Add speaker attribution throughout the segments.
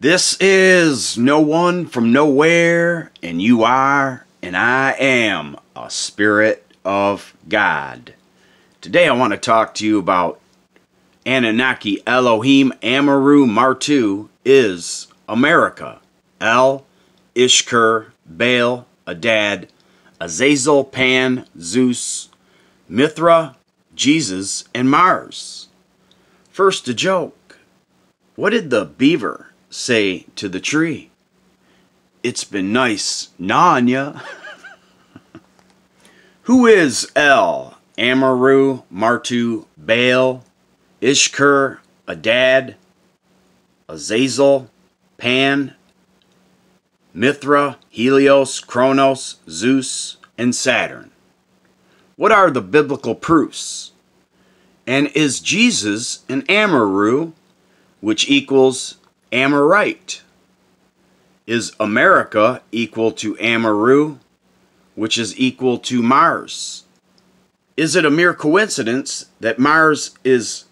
Speaker 1: This is no one from nowhere, and you are, and I am a spirit of God. Today I want to talk to you about Anunnaki Elohim, Amurru, Martu is America. El, Ishkur, Baal, Adad, Azazel, Pan, Zues, Mithra, Jesus, and Mars. First a joke. What did the beaver say to the tree? It's been nice gnawing ya. Who is El, Amurru, Martu, Baal, Ishkur, Adad, Azazel, Pan, Mithra, Helios, Kronos, Zeus, and Saturn? What are the biblical proofs? And is Jesus an Amurru, which equals Amorite? Is America equal to Amurru, which is equal to Mars? Is it a mere coincidence that Mars is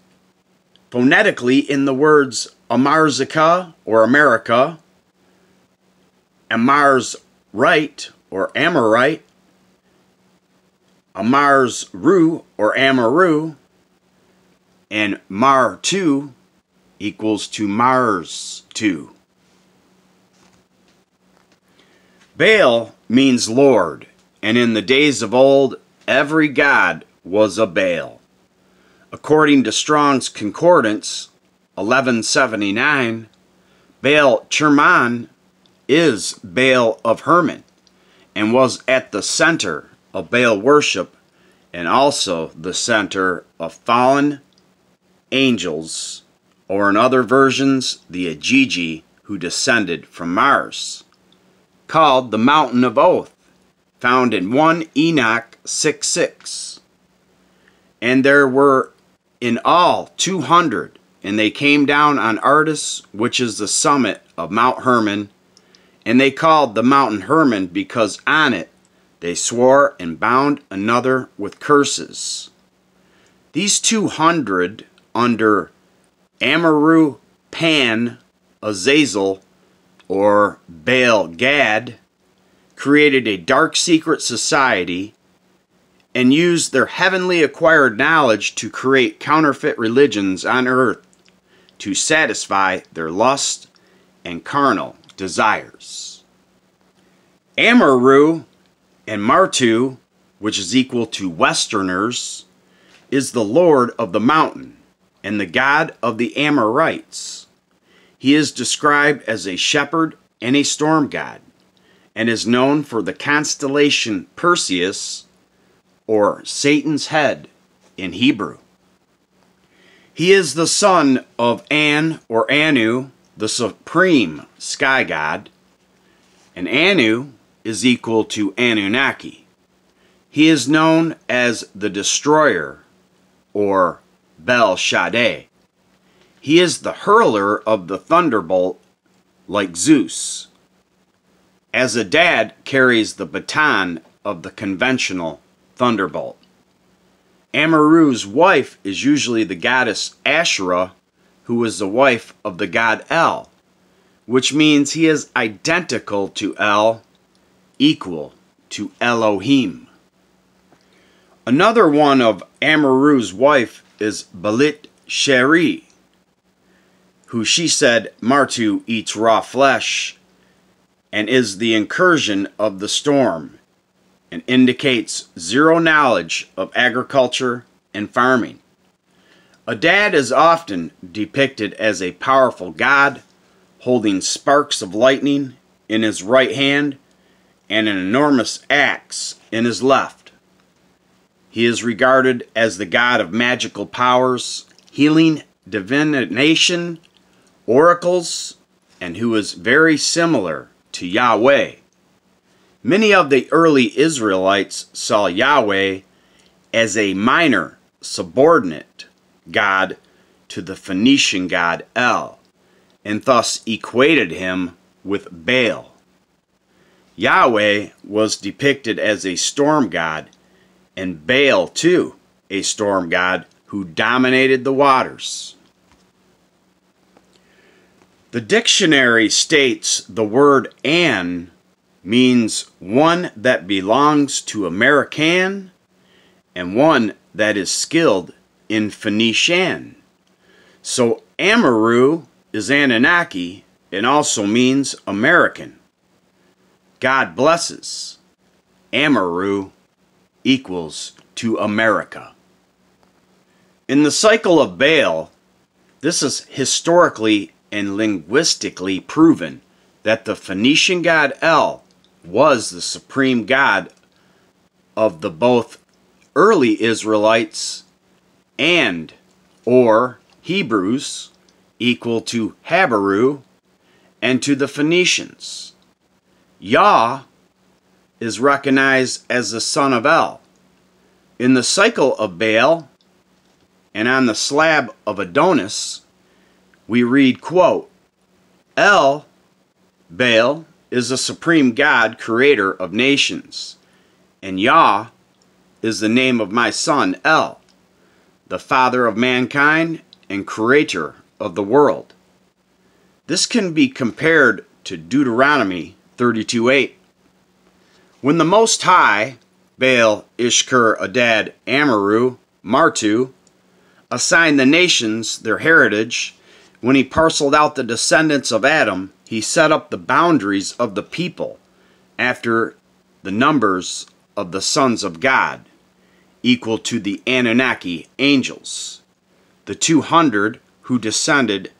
Speaker 1: phonetically in the words Amarzica or America, Amarzite or Amorite, Amarzru or Amurru, and Martu equals to Mars 2. Baal means Lord, and in the days of old, every god was a Baal. According to Strong's Concordance, 1179, Baal Cherman is Baal of Hermon, and was at the center of Baal worship, and also the center of fallen angels, or in other versions, the Agigi who descended from Mars, called the Mountain of Oath, found in 1 Enoch 6:6. And there were in all 200, and they came down on Ardis, which is the summit of Mount Hermon, and they called the mountain Hermon because on it they swore and bound another with curses. These 200 under Amurru, Pan, Azazel, or Baal Gad, created a dark secret society and used their heavenly acquired knowledge to create counterfeit religions on earth to satisfy their lust and carnal desires. Amurru and Martu, which is equal to Westerners, is the Lord of the mountain and the God of the Amorites. He is described as a shepherd and a storm god, and is known for the constellation Perseus, or Satan's head in Hebrew. He is the son of An or Anu, the supreme sky god, and Anu is equal to Anunnaki. He is known as the destroyer, or Bel Shaddai. He is the hurler of the thunderbolt, like Zeus. Azadad carries the baton of the conventional thunderbolt. Amurru's wife is usually the goddess Asherah, who is the wife of the god El, which means he is identical to El, equal to Elohim. Another one of Amurru's wife is Balit Sheri, who she said Martu eats raw flesh and is the incursion of the storm, and indicates zero knowledge of agriculture and farming. Adad is often depicted as a powerful god, holding sparks of lightning in his right hand and an enormous axe in his left. He is regarded as the god of magical powers, healing, divination, oracles, and who is very similar to Yahweh. Many of the early Israelites saw Yahweh as a minor, subordinate god to the Phoenician god El, and thus equated him with Baal. Yahweh was depicted as a storm god, and Baal, too, a storm god who dominated the waters. The dictionary states the word An means one that belongs to American and one that is skilled in Phoenician. So Amurru is Anunnaki and also means American. God blesses. Amurru equals to America. In the cycle of Baal, this is historically and linguistically proven that the Phoenician god El was the supreme god of the both early Israelites and or Hebrews, equal to Habaru, and to the Phoenicians. Yah is recognized as the son of El. In the cycle of Baal and on the slab of Adonis, we read, quote, El, Baal, is the supreme God, creator of nations, and Yah is the name of my son El, the father of mankind and creator of the world. This can be compared to Deuteronomy 32:8. When the Most High, Baal, Ishkur, Adad, Amurru, Martu, assigned the nations their heritage, when he parceled out the descendants of Adam, he set up the boundaries of the people after the numbers of the sons of God, equal to the Anunnaki angels, the 200 who descended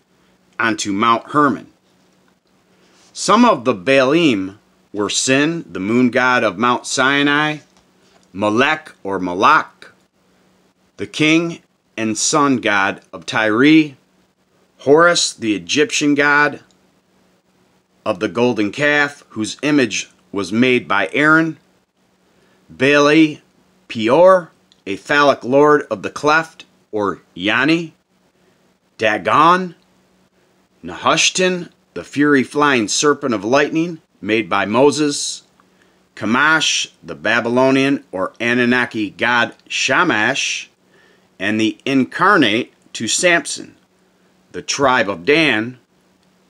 Speaker 1: onto Mount Hermon. Some of the Baalim were Sin, the moon god of Mount Sinai, Molech or Malak, the king and sun god of Tyre, Horus, the Egyptian god of the golden calf, whose image was made by Aaron, Baali Peor, a phallic lord of the cleft, or Yanni, Dagon, Nehushtan, the fury flying serpent of lightning, made by Moses, Shamash, the Babylonian or Anunnaki god Shamash, and the incarnate to Samson, the tribe of Dan,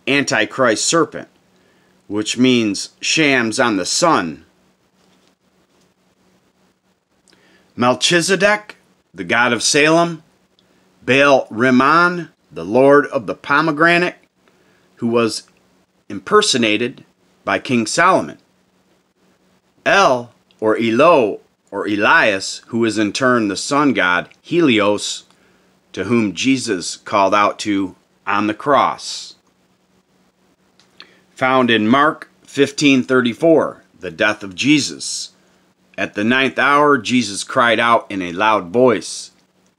Speaker 1: Antichrist serpent, which means shams on the sun. Melchizedek, the god of Salem, Baal Rimmon, the lord of the pomegranate, who was impersonated by King Solomon. El, or Elo, or Elias, who is in turn the sun god Helios, to whom Jesus called out to on the cross. Found in Mark 15:34, the death of Jesus. At the 9th hour, Jesus cried out in a loud voice,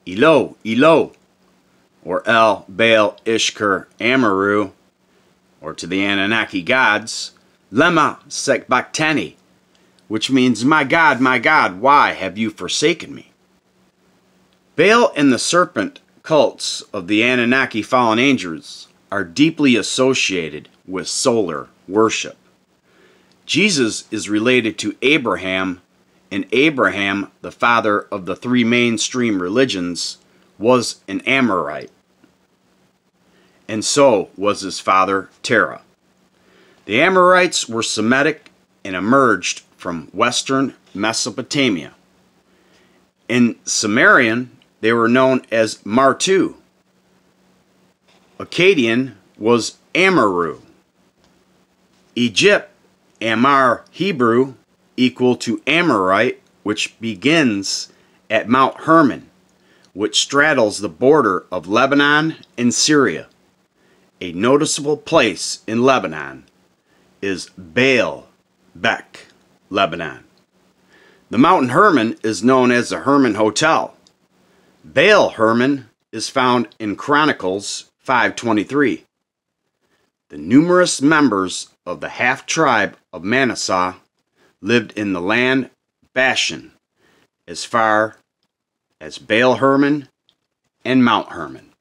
Speaker 1: Elo, Elo, or El, Baal, Ishkur, Amurru, or to the Anunnaki gods, Lema Sabachthani, which means, my God, why have you forsaken me? Baal and the serpent cults of the Anunnaki fallen angels are deeply associated with solar worship. Jesus is related to Abraham, and Abraham, the father of the three mainstream religions, was an Amorite. And so was his father, Terah. The Amorites were Semitic and emerged from western Mesopotamia. In Sumerian, they were known as Martu. Akkadian was Amurru. Egypt, Amar Hebrew, equal to Amorite, which begins at Mount Hermon, which straddles the border of Lebanon and Syria. A noticeable place in Lebanon is Baal Bek, Lebanon. The Mountain Hermon is known as the Hermon Hotel. Baal Hermon is found in Chronicles 5:23. The numerous members of the half-tribe of Manasseh lived in the land Bashan, as far as Baal Hermon and Mount Hermon.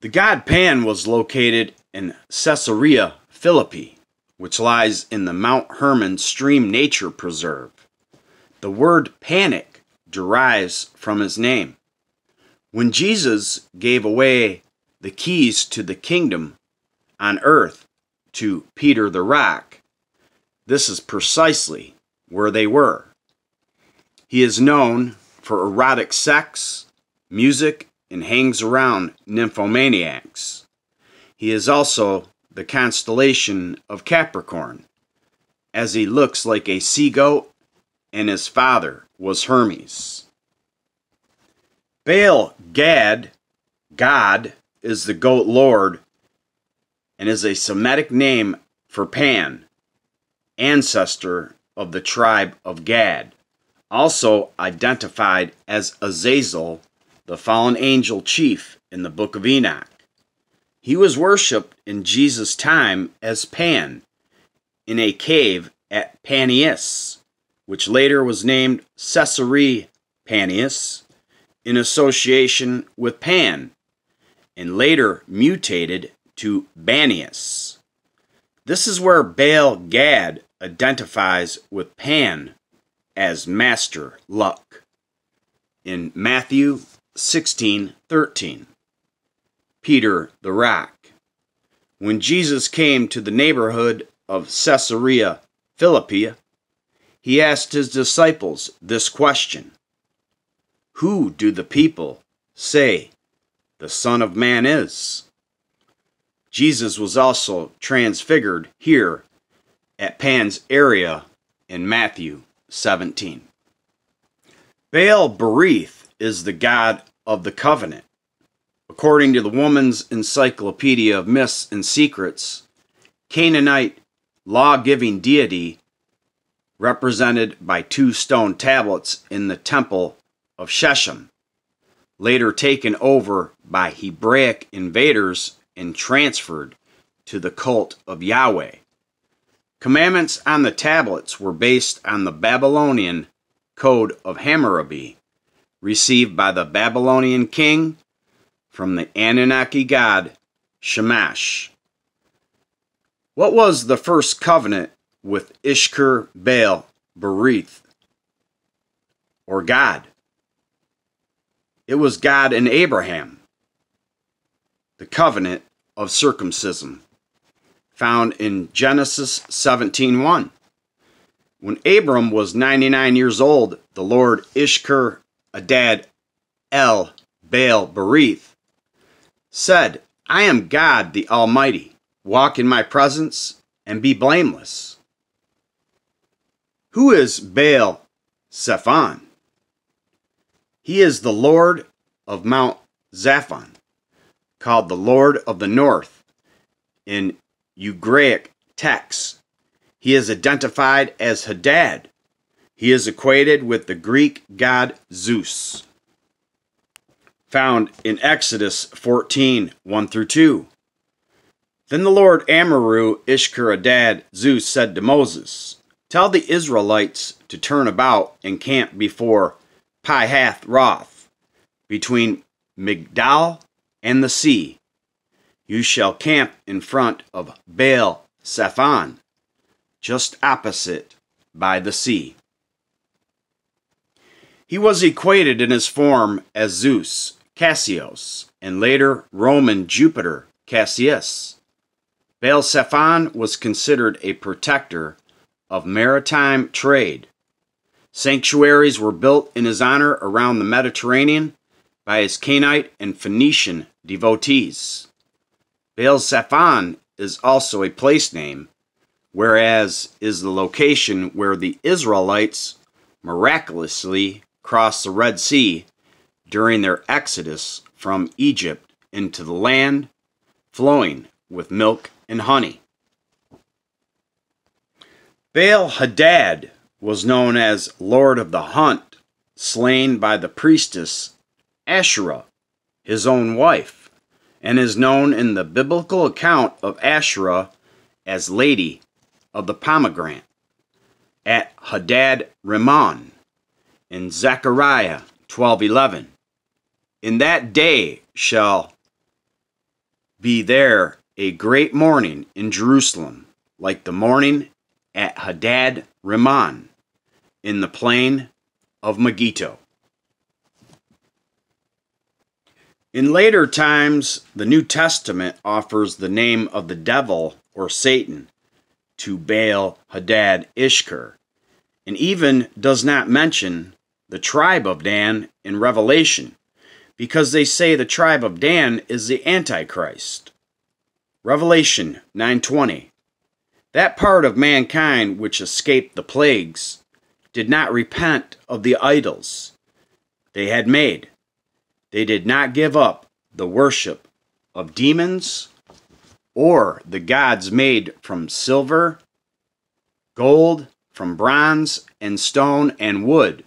Speaker 1: The god Pan was located in Caesarea Philippi, which lies in the Mount Hermon Stream Nature Preserve. The word panic derives from his name. When Jesus gave away the keys to the kingdom on earth to Peter the Rock, this is precisely where they were. He is known for erotic sex, music, and hangs around nymphomaniacs. He is also the constellation of Capricorn, as he looks like a sea-goat, and his father was Hermes. Baal Gad, God, is the goat lord and is a Semitic name for Pan, ancestor of the tribe of Gad, also identified as Azazel, the fallen angel chief in the book of Enoch. He was worshipped in Jesus' time as Pan in a cave at Panias, which later was named Caesarea Panias in association with Pan, and later mutated to Banias. This is where Baal Gad identifies with Pan as Master Luck in Matthew 16:13. Peter the Rock. When Jesus came to the neighborhood of Caesarea Philippi, he asked his disciples this question: "Who do the people say the Son of Man is?" Jesus was also transfigured here at Pan's area in Matthew 17. Baal Berith is the god of the covenant. According to the Woman's Encyclopedia of Myths and Secrets, Canaanite law-giving deity represented by 2 stone tablets in the temple of Shechem, later taken over by Hebraic invaders and transferred to the cult of Yahweh. Commandments on the tablets were based on the Babylonian Code of Hammurabi, received by the Babylonian king from the Anunnaki god Shamash. What was the first covenant with Ishkur Baal Berith, or God? It was God and Abraham. The covenant of circumcision, found in Genesis 17:1. When Abram was 99 years old, the Lord Ishkur Adad El Baal Berith said, "I am God the Almighty. Walk in my presence and be blameless." Who is Baal Zephon? He is the Lord of Mount Zaphon, called the Lord of the North in Ugaritic texts. He is identified as Hadad. He is equated with the Greek god Zeus, found in Exodus 14:1-2. Then the Lord Amurru Ishkur Adad Zeus said to Moses, "Tell the Israelites to turn about and camp before Pihath Roth, between Migdal and the sea. You shall camp in front of Baal Zephon, just opposite by the sea." He was equated in his form as Zeus, Cassius, and later Roman Jupiter, Cassius. Baal Zephon was considered a protector of maritime trade. Sanctuaries were built in his honor around the Mediterranean by his Canaanite and Phoenician devotees. Baal Zephon is also a place name, whereas is the location where the Israelites miraculously crossed the Red Sea during their exodus from Egypt into the land flowing with milk and honey. Baal Hadad was known as Lord of the Hunt, slain by the priestess Asherah, his own wife, and is known in the biblical account of Asherah as Lady of the Pomegranate at Hadad Rimmon in Zechariah 12:11. In that day shall be there a great mourning in Jerusalem, like the morning at Hadad Rimmon in the plain of Megiddo. In later times, the New Testament offers the name of the devil or Satan to Baal, Hadad, Ishkur, and even does not mention the tribe of Dan in Revelation, because they say the tribe of Dan is the Antichrist. Revelation 9:20. That part of mankind which escaped the plagues did not repent of the idols they had made. They did not give up the worship of demons or the gods made from silver, gold, from bronze and stone and wood,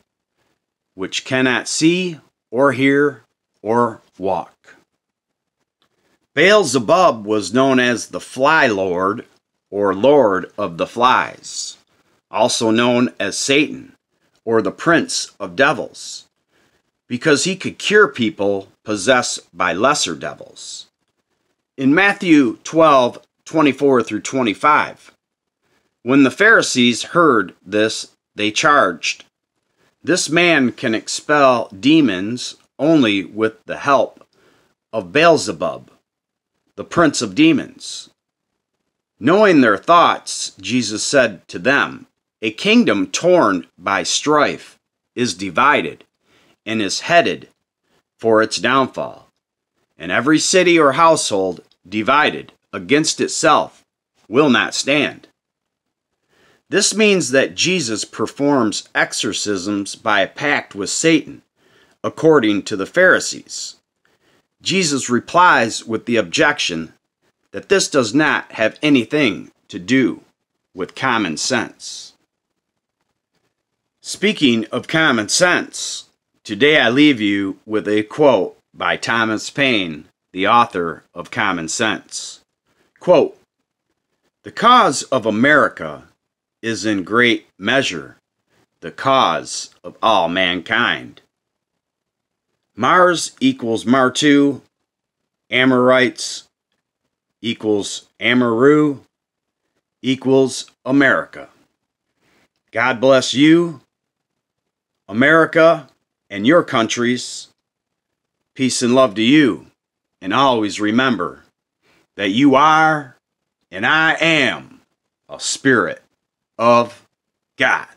Speaker 1: which cannot see or hear or walk. Beelzebub was known as the Fly Lord or Lord of the Flies, also known as Satan or the Prince of Devils, because he could cure people possessed by lesser devils. In Matthew 12:24 through 25, when the Pharisees heard this, they charged, "This man can expel demons only with the help of Beelzebub, the prince of demons." Knowing their thoughts, Jesus said to them, "A kingdom torn by strife is divided and is headed for its downfall, and every city or household divided against itself will not stand." This means that Jesus performs exorcisms by a pact with Satan, according to the Pharisees. Jesus replies with the objection that this does not have anything to do with common sense. Speaking of common sense, today I leave you with a quote by Thomas Paine, the author of Common Sense. Quote, "The cause of America is in great measure the cause of all mankind. Mars equals Martu, Amorites equals Amurru equals America. God bless you, America, and your countries. Peace and love to you, and always remember that you are and I am a spirit of God."